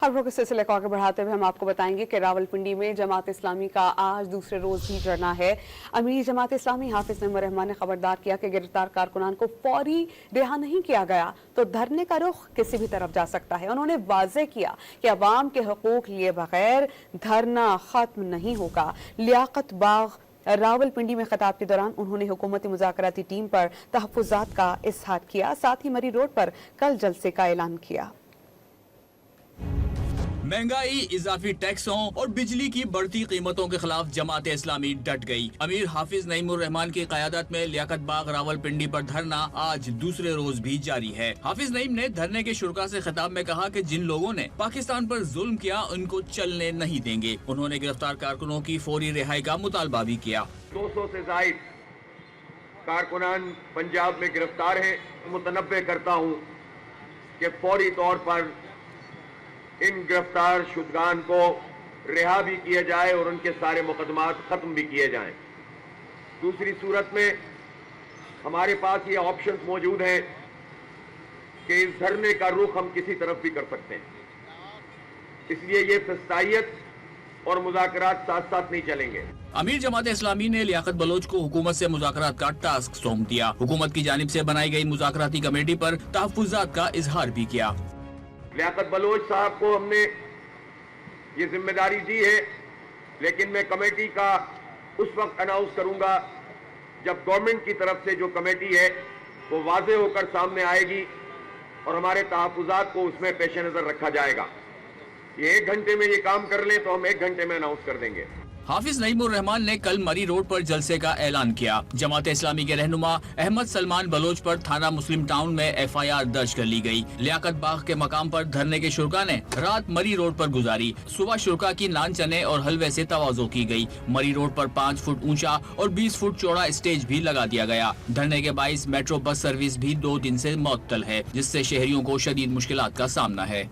खबरों के सिलसिले को आगे बढ़ाते हुए हम आपको बताएंगे कि रावलपिंडी में जमात इस्लामी का आज दूसरे रोज भी धरना है। अमीर जमात इस्लामी हाफिज नईमुर रहमान ने खबरदार किया कि गिरफ्तार कारकुनान को फौरी रिहा नहीं किया गया तो धरने का रुख किसी भी तरफ जा सकता है। उन्होंने वाज़ेह किया कि अवाम के हुकूक लिए बगैर धरना खत्म नहीं होगा। लियाकत बाग रावलपिंडी में खिताब के दौरान उन्होंने हुकूमती मुज़ाकराती टीम पर तहफ़्फ़ुज़ात का इज़हार किया। साथ ही मरी रोड पर कल जलसे का ऐलान किया। महंगाई, इजाफी टैक्सों और बिजली की बढ़ती कीमतों के खिलाफ जमात इस्लामी डट गई। अमीर हाफिज नईमुर रहमान की क़यादत में लियाकत बाग रावलपिंडी पर धरना आज दूसरे रोज भी जारी है। हाफिज नईम ने धरने के शुरका से खिताब में कहा कि जिन लोगों ने पाकिस्तान पर जुल्म किया उनको चलने नहीं देंगे। उन्होंने गिरफ्तार कारकुनों की फौरी रिहाई का मुतालबा भी किया। 200 से जायद कारकुनान पंजाब में गिरफ्तार हैं। मुतनब्बे करता हूँ कि फौरी तौर पर इन गिरफ्तार शुदगान को रिहा भी किया जाए और उनके सारे मुकदमात खत्म भी किए जाएं। दूसरी सूरत में हमारे पास ये ऑप्शंस मौजूद हैं कि इस धरने का रुख हम किसी तरफ भी कर सकते हैं। इसलिए ये फिस्तायत और मुज़ाकरात साथ साथ नहीं चलेंगे। अमीर जमात इस्लामी ने लियाकत बलोच को हुकूमत से मुज़ाकरात का टास्क सौंप दिया। हुकूमत की जानिब से बनाई गई मुज़ाकराती कमेटी पर तहफ़्फ़ुज़ात का इजहार भी किया। लियाकत बलोच साहब को हमने ये जिम्मेदारी दी है, लेकिन मैं कमेटी का उस वक्त अनाउंस करूंगा जब गवर्नमेंट की तरफ से जो कमेटी है वो वाज़ेह होकर सामने आएगी और हमारे तहफ़्फ़ुज़ात को उसमें पेश नज़र रखा जाएगा। ये 1 घंटे में ये काम कर लें तो हम 1 घंटे में अनाउंस कर देंगे। हाफिज नईमुर रहमान ने कल मरी रोड पर जलसे का ऐलान किया। जमात इस्लामी के रहनुमा अहमद सलमान बलोच पर थाना मुस्लिम टाउन में FIR दर्ज कर ली गई। लियाकत बाग के मकाम पर धरने के शुरका ने रात मरी रोड पर गुजारी। सुबह शुरका की नान चने और हलवे से तवाज़ो की गई। मरी रोड पर 5 फुट ऊंचा और 20 फुट चौड़ा स्टेज भी लगा दिया गया। धरने के बाइस मेट्रो बस सर्विस भी 2 दिन से मुअत्तल है, जिससे शहरियों को शदीद मुश्किलात का सामना है।